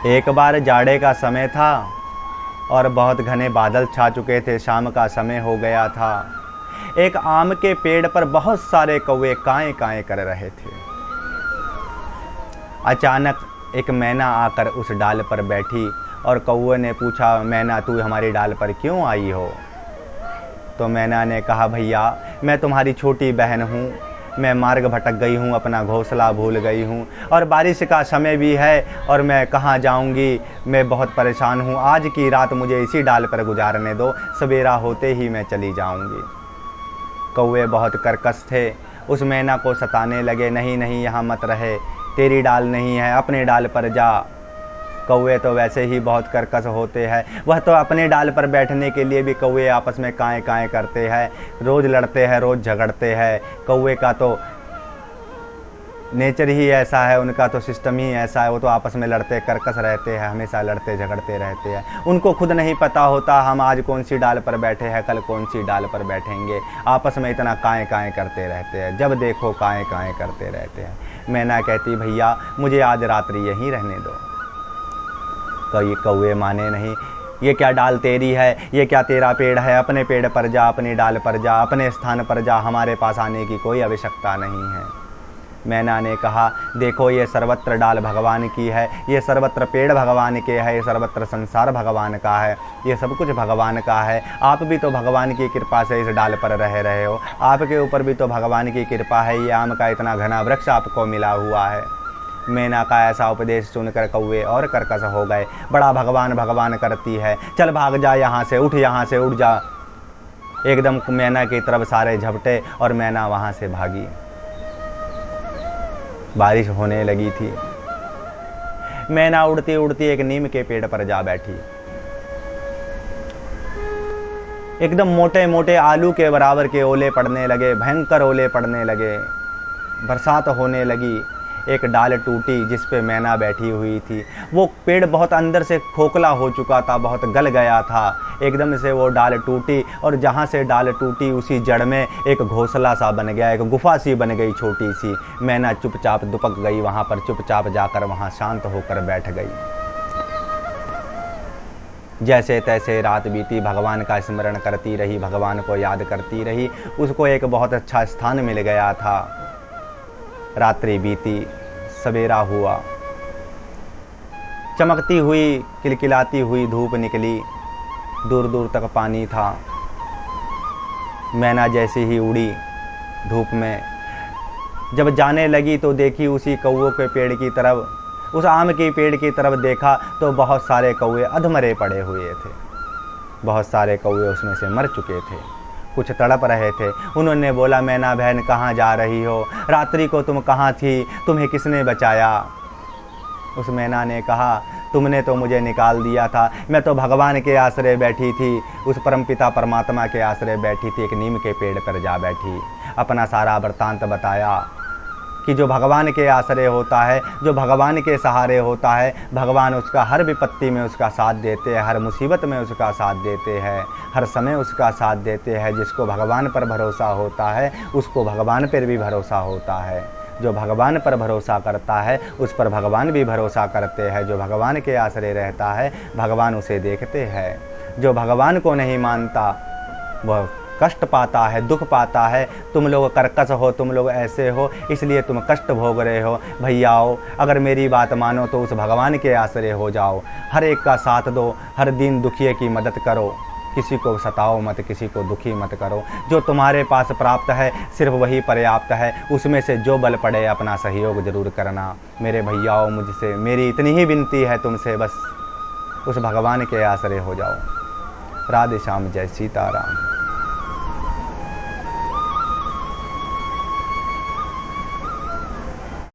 एक बार जाड़े का समय था और बहुत घने बादल छा चुके थे। शाम का समय हो गया था। एक आम के पेड़ पर बहुत सारे कौवे काएं काएं कर रहे थे। अचानक एक मैना आकर उस डाल पर बैठी और कौवे ने पूछा, मैना तू हमारी डाल पर क्यों आई हो? तो मैना ने कहा, भैया मैं तुम्हारी छोटी बहन हूँ, मैं मार्ग भटक गई हूँ, अपना घोंसला भूल गई हूँ और बारिश का समय भी है और मैं कहाँ जाऊँगी, मैं बहुत परेशान हूँ। आज की रात मुझे इसी डाल पर गुजारने दो, सवेरा होते ही मैं चली जाऊँगी। कौवे बहुत कर्कश थे, उस मैना को सताने लगे। नहीं नहीं, यहाँ मत रहे, तेरी डाल नहीं है, अपने डाल पर जा। कौवे तो वैसे ही बहुत कर्कश होते हैं, वह तो अपने डाल पर बैठने के लिए भी कौवे आपस में काएं काएं करते हैं, रोज़ लड़ते हैं, रोज़ झगड़ते हैं। कौवे का तो नेचर ही ऐसा है, उनका तो सिस्टम ही ऐसा है, वो तो आपस में लड़ते कर्कश रहते हैं, हमेशा लड़ते झगड़ते रहते हैं। उनको खुद नहीं पता होता हम आज कौन सी डाल पर बैठे हैं, कल कौन सी डाल पर बैठेंगे। आपस में इतना काएं काएं करते रहते हैं, जब देखो काएं काएं करते रहते हैं। मैना कहती, भैया मुझे आज रात्रि यहीं रहने दो। तो ये कौवे माने नहीं, ये क्या डाल तेरी है, ये क्या तेरा पेड़ है, अपने पेड़ पर जा, अपनी डाल पर जा, अपने स्थान पर जा, हमारे पास आने की कोई आवश्यकता नहीं है। मैना ने कहा, देखो ये सर्वत्र डाल भगवान की है, ये सर्वत्र पेड़ भगवान के है, ये सर्वत्र संसार भगवान का है, ये सब कुछ भगवान का है। आप भी तो भगवान की कृपा से इस डाल पर रह रहे हो, आपके ऊपर भी तो भगवान की कृपा है, ये आम का इतना घना वृक्ष आपको मिला हुआ है। मैना का ऐसा उपदेश सुनकर कौवे और कर्कश हो गए। बड़ा भगवान भगवान करती है, चल भाग जा यहाँ से, उठ यहाँ से, उठ जा। एकदम मैना की तरफ सारे झपटे और मैना वहाँ से भागी। बारिश होने लगी थी। मैना उड़ती उड़ती एक नीम के पेड़ पर जा बैठी। एकदम मोटे मोटे आलू के बराबर के ओले पड़ने लगे, भयंकर ओले पड़ने लगे, बरसात होने लगी। एक डाल टूटी जिस पे मैना बैठी हुई थी। वो पेड़ बहुत अंदर से खोखला हो चुका था, बहुत गल गया था। एकदम से वो डाल टूटी और जहाँ से डाल टूटी उसी जड़ में एक घोंसला सा बन गया, एक गुफा सी बन गई छोटी सी। मैना चुपचाप दुपक गई वहाँ पर, चुपचाप जाकर वहाँ शांत होकर बैठ गई। जैसे तैसे रात बीती, भगवान का स्मरण करती रही, भगवान को याद करती रही। उसको एक बहुत अच्छा स्थान मिल गया था। रात्रि बीती, सवेरा हुआ, चमकती हुई किलकिलाती हुई धूप निकली, दूर दूर तक पानी था। मैना जैसे ही उड़ी धूप में, जब जाने लगी तो देखी उसी कौवों के पेड़ की तरफ, उस आम के पेड़ की तरफ देखा तो बहुत सारे कौवे अधमरे पड़े हुए थे। बहुत सारे कौवे उसमें से मर चुके थे, कुछ तड़प रहे थे। उन्होंने बोला, मैना बहन कहाँ जा रही हो, रात्रि को तुम कहाँ थी, तुम्हें किसने बचाया? उस मैना ने कहा, तुमने तो मुझे निकाल दिया था, मैं तो भगवान के आश्रय बैठी थी, उस परमपिता परमात्मा के आश्रय बैठी थी, एक नीम के पेड़ पर जा बैठी। अपना सारा वृत्तांत बताया कि जो भगवान के आश्रय होता है, जो भगवान के सहारे होता है, भगवान उसका हर विपत्ति में उसका साथ देते हैं, हर मुसीबत में उसका साथ देते हैं, हर समय उसका साथ देते हैं। जिसको भगवान पर भरोसा होता है उसको भगवान पर भी भरोसा होता है। जो भगवान पर भरोसा करता है उस पर भगवान भी भरोसा करते हैं। जो भगवान के आश्रय रहता है भगवान उसे देखते हैं। जो भगवान को नहीं मानता वह कष्ट पाता है, दुख पाता है। तुम लोग कर्कश हो, तुम लोग ऐसे हो, इसलिए तुम कष्ट भोग रहे हो। भैयाओ, अगर मेरी बात मानो तो उस भगवान के आश्रय हो जाओ, हर एक का साथ दो, हर दिन दुखिए की मदद करो, किसी को सताओ मत, किसी को दुखी मत करो। जो तुम्हारे पास प्राप्त है सिर्फ वही पर्याप्त है, उसमें से जो बल पड़े अपना सहयोग जरूर करना। मेरे भैयाओं, मुझसे मेरी इतनी ही विनती है तुमसे, बस उस भगवान के आश्रय हो जाओ। राधे श्याम, जय सीताराम।